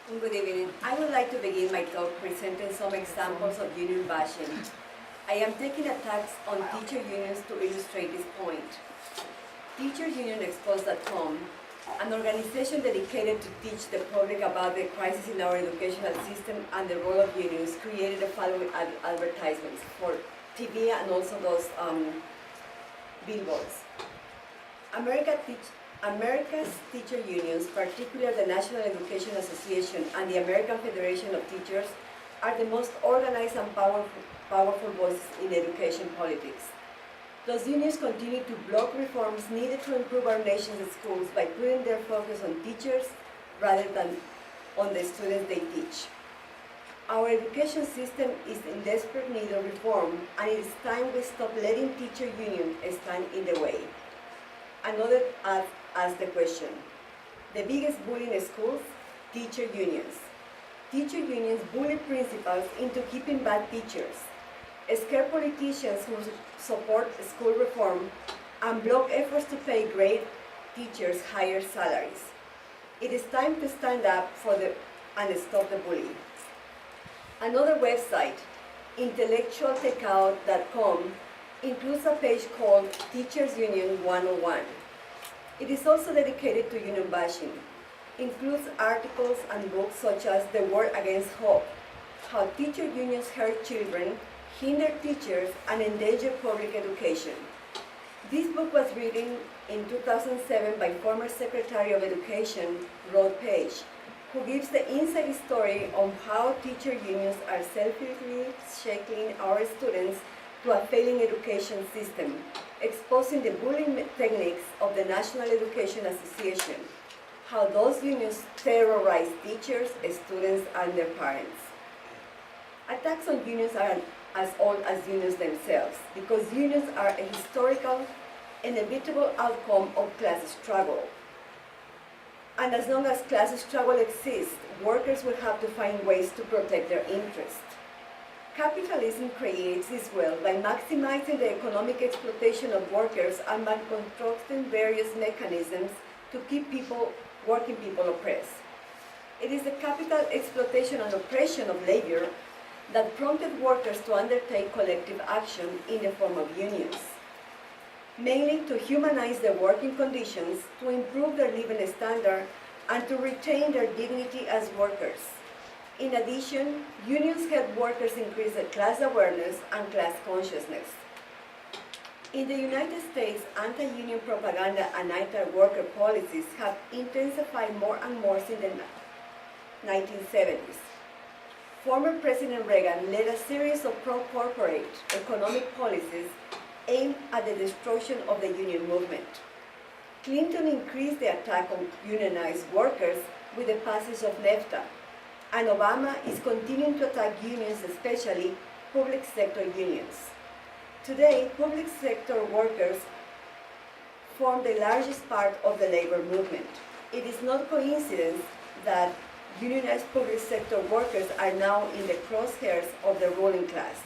Good evening. I would like to begin my talk presenting some examples of union bashing. I am taking attacks on teacher unions to illustrate this point. TeacherUnionExposed.com, an organization dedicated to teach the public about the crisis in our educational system and the role of unions, created the following advertisements for TV and also those billboards. America's teacher unions, particularly the National Education Association and the American Federation of Teachers, are the most organized and powerful voices in education politics. Those unions continue to block reforms needed to improve our nation's schools by putting their focus on teachers rather than on the students they teach. Our education system is in desperate need of reform, and it is time we stop letting teacher unions stand in the way. Another asked the question, the biggest bully in schools? Teacher unions. Teacher unions bully principals into keeping bad teachers, scare politicians who support school reform, and block efforts to pay great teachers higher salaries. It is time to stand up and stop the bullying. Another website, intellectualtakeout.com, includes a page called Teachers Union 101. It is also dedicated to union bashing. Includes articles and books such as The War Against Hope, How Teacher Unions Hurt Children, Hinder Teachers, and Endanger Public Education. This book was written in 2007 by former Secretary of Education, Rod Page, who gives the inside story on how teacher unions are selfishly shackling our students to a failing education system, exposing the bullying techniques of the National Education Association, how those unions terrorize teachers, students, and their parents. Attacks on unions are as old as unions themselves, because unions are a historical, inevitable outcome of class struggle. And as long as class struggle exists, workers will have to find ways to protect their interests. Capitalism creates this wealth by maximizing the economic exploitation of workers and by constructing various mechanisms to keep working people oppressed. It is the capital exploitation and oppression of labor that prompted workers to undertake collective action in the form of unions, mainly to humanize their working conditions, to improve their living standard, and to retain their dignity as workers. In addition, unions help workers increase their class awareness and class consciousness. In the United States, anti-union propaganda and anti-worker policies have intensified more and more since the 1970s. Former President Reagan led a series of pro-corporate economic policies aimed at the destruction of the union movement. Clinton increased the attack on unionized workers with the passage of NAFTA, and Obama is continuing to attack unions, especially public sector unions. Today, public sector workers form the largest part of the labor movement. It is not coincidence that unionized public sector workers are now in the crosshairs of the ruling class.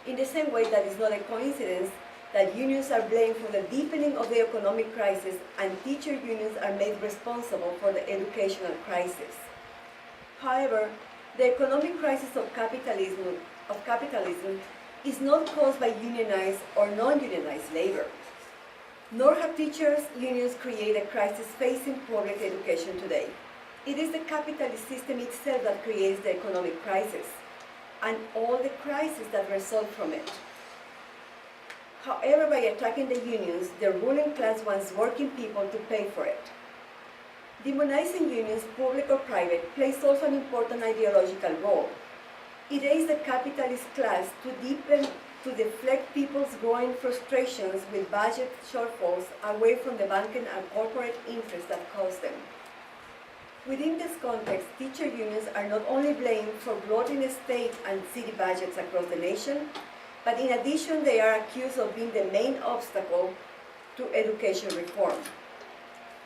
In the same way that it's not a coincidence that unions are blamed for the deepening of the economic crisis and teacher unions are made responsible for the educational crisis. However, the economic crisis of capitalism is not caused by unionized or non-unionized labor. Nor have teachers' unions created a crisis facing public education today. It is the capitalist system itself that creates the economic crisis and all the crises that result from it. However, by attacking the unions, the ruling class wants working people to pay for it. Demonizing unions, public or private, plays also an important ideological role. It aids the capitalist class to deflect people's growing frustrations with budget shortfalls away from the banking and corporate interests that cause them. Within this context, teacher unions are not only blamed for bloating state and city budgets across the nation, but in addition they are accused of being the main obstacle to education reform.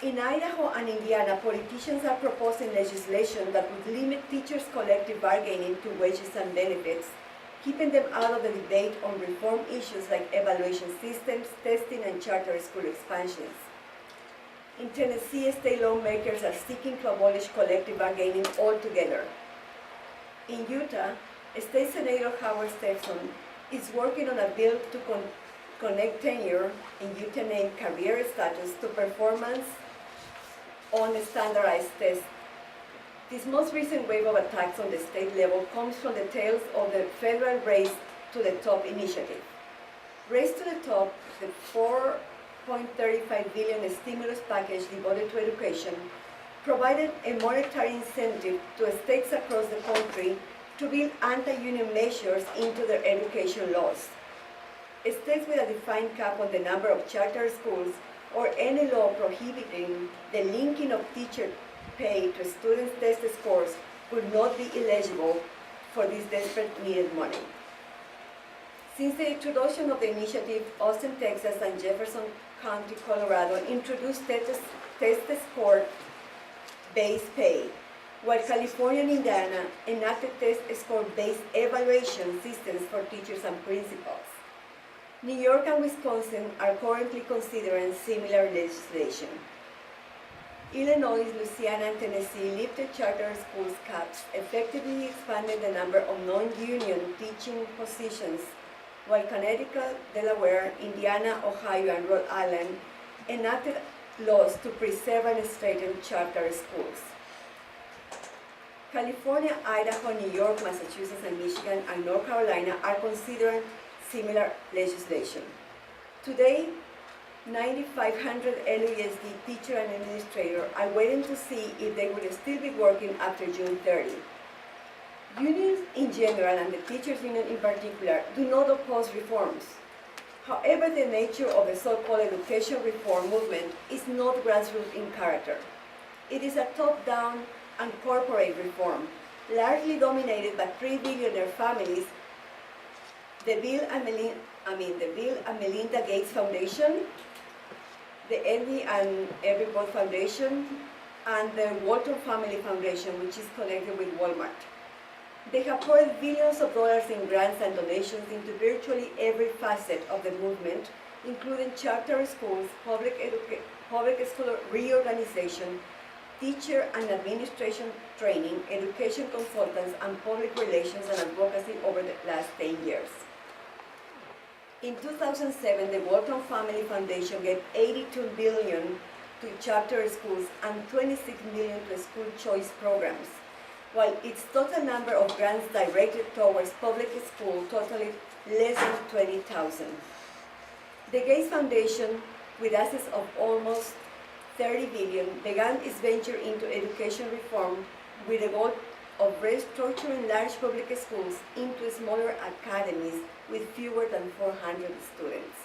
In Idaho and Indiana, politicians are proposing legislation that would limit teachers' collective bargaining to wages and benefits, keeping them out of the debate on reform issues like evaluation systems, testing, and charter school expansions. In Tennessee, state lawmakers are seeking to abolish collective bargaining altogether. In Utah, State Senator Howard Stepson is working on a bill to connect tenure, in Utah named career status, to performance on a standardized test. This most recent wave of attacks on the state level comes from the tails of the federal Race to the Top initiative. Race to the Top, the $4.35 billion stimulus package devoted to education, provided a monetary incentive to states across the country to build anti-union measures into their education laws. States with a defined cap on the number of charter schools or any law prohibiting the linking of teacher pay to students' test scores would not be eligible for this desperate needed money. Since the introduction of the initiative, Austin, Texas, and Jefferson County, Colorado introduced test score-based pay, while California and Indiana enacted test score-based evaluation systems for teachers and principals. New York and Wisconsin are currently considering similar legislation. Illinois, Louisiana, and Tennessee lifted charter schools caps, effectively expanding the number of non-union teaching positions, while Connecticut, Delaware, Indiana, Ohio, and Rhode Island enacted laws to preserve and strengthen charter schools. California, Idaho, New York, Massachusetts, and Michigan, and North Carolina are considering similar legislation. Today, 9,500 LUSD teachers and administrators are waiting to see if they will still be working after June 30. Unions in general, and the teachers' union in particular, do not oppose reforms. However, the nature of the so-called education reform movement is not grassroots in character. It is a top-down and corporate reform, largely dominated by three-billionaire families. The Bill and Melinda Gates Foundation, the Andy and Every Both Foundation, and the Walton Family Foundation, which is connected with Walmart. They have poured billions of dollars in grants and donations into virtually every facet of the movement, including charter schools, public school reorganization, teacher and administration training, education consultants, and public relations and advocacy over the last 10 years. In 2007, the Walton Family Foundation gave $82 billion to charter schools and $26 million to school choice programs, while its total number of grants directed towards public schools totaled less than 20,000. The Gates Foundation, with assets of almost $30 billion, began its venture into education reform with the goal of restructuring large public schools into smaller academies with fewer than 400 students.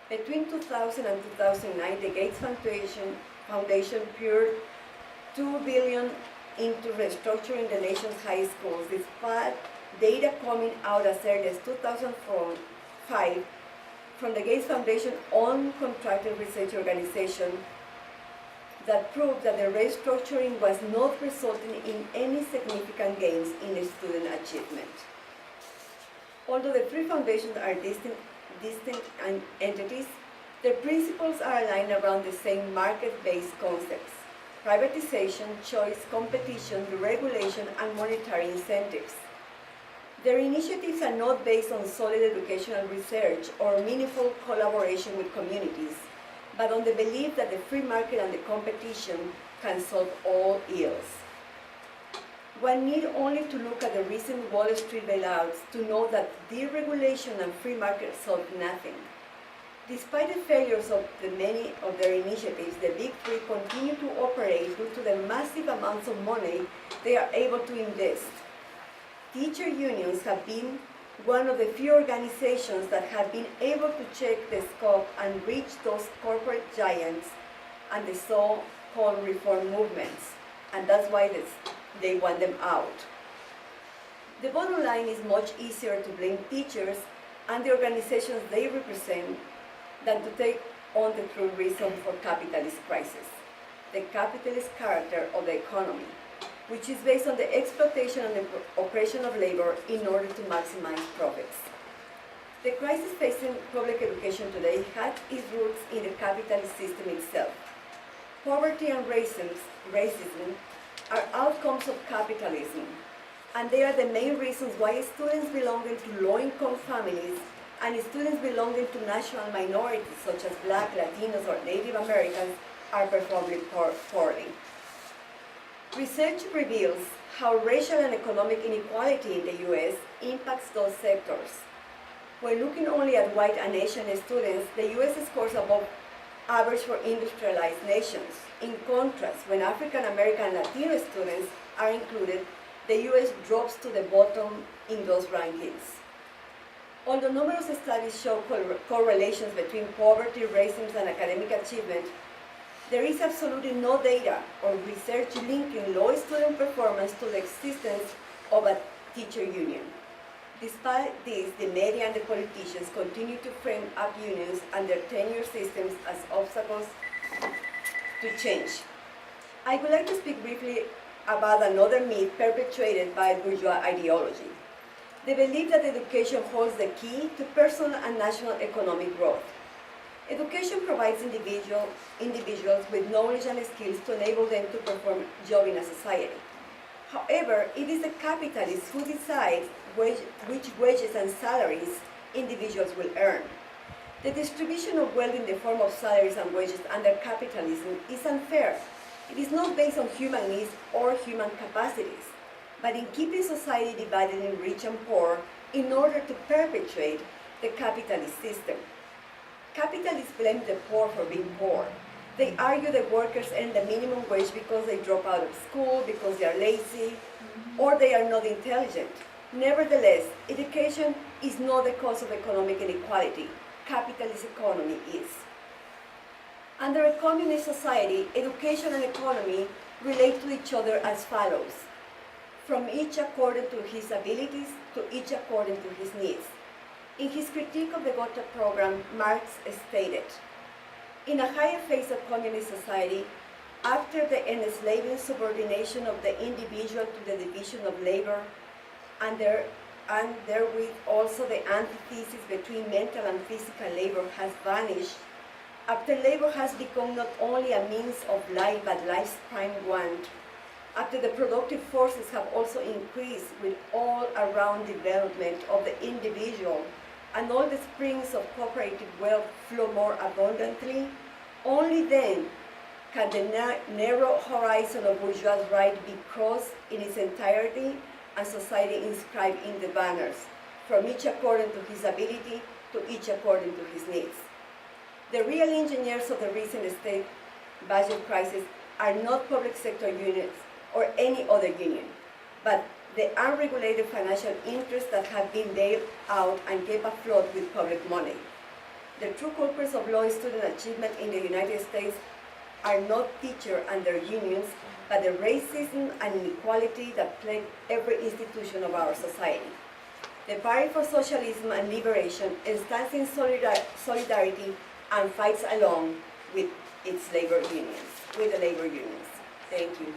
Between 2000 and 2009, the Gates Foundation poured $2 billion into restructuring the nation's high schools, despite data coming out as early as 2005 from the Gates Foundation own contracted research organization that proved that the restructuring was not resulting in any significant gains in student achievement. Although the three foundations are distinct entities, their principles are aligned around the same market-based concepts: privatization, choice, competition, deregulation, and monetary incentives. Their initiatives are not based on solid educational research or meaningful collaboration with communities, but on the belief that the free market and the competition can solve all ills. One need only to look at the recent Wall Street bailouts to know that deregulation and free market solve nothing. Despite the failures of many of their initiatives, the Big Three continue to operate due to the massive amounts of money they are able to invest. Teacher unions have been one of the few organizations that have been able to check the scope and reach those corporate giants and the so-called reform movements, and that's why they want them out. The bottom line is much easier to blame teachers and the organizations they represent than to take on the true reason for capitalist crisis, the capitalist character of the economy, which is based on the exploitation and the oppression of labor in order to maximize profits. The crisis facing public education today had its roots in the capitalist system itself. Poverty and racism are outcomes of capitalism, and they are the main reasons why students belonging to low-income families and students belonging to national minorities such as Black, Latinos, or Native Americans are performing poorly. Research reveals how racial and economic inequality in the U.S. impacts those sectors. When looking only at white and Asian students, the U.S. scores above average for industrialized nations. In contrast, when African American and Latino students are included, the U.S. drops to the bottom in those rankings. Although numerous studies show correlations between poverty, racism, and academic achievement, there is absolutely no data or research linking low student performance to the existence of a teacher union. Despite this, the media and the politicians continue to frame up unions and their tenure systems as obstacles to change. I would like to speak briefly about another myth perpetuated by bourgeois ideology. The belief that education holds the key to personal and national economic growth. Education provides individuals with knowledge and skills to enable them to perform jobs in a society. However, it is the capitalists who decide which wages and salaries individuals will earn. The distribution of wealth in the form of salaries and wages under capitalism is unfair. It is not based on human needs or human capacities, but in keeping society divided in rich and poor in order to perpetuate the capitalist system. Capitalists blame the poor for being poor. They argue that workers earn the minimum wage because they drop out of school, because they are lazy, or they are not intelligent. Nevertheless, education is not the cause of economic inequality. Capitalist economy is. Under a communist society, education and economy relate to each other as follows: from each according to his abilities to each according to his needs. In his critique of the Gotha program, Marx stated, "In a higher phase of communist society, after the enslaving subordination of the individual to the division of labor, and therewith also the antithesis between mental and physical labor has vanished, after labor has become not only a means of life but life's prime want, after the productive forces have also increased with all-around development of the individual, and all the springs of cooperative wealth flow more abundantly, only then can the narrow horizon of bourgeois right be crossed in its entirety and society inscribed in the banners, from each according to his ability to each according to his needs." The real engineers of the recent state budget crisis are not public sector unions or any other union, but the unregulated financial interests that have been bailed out and kept afloat with public money. The true culprits of low student achievement in the United States are not teachers and their unions, but the racism and inequality that plague every institution of our society. The Party for Socialism and Liberation stands in solidarity and fights along with its labor unions, with the labor unions. Thank you.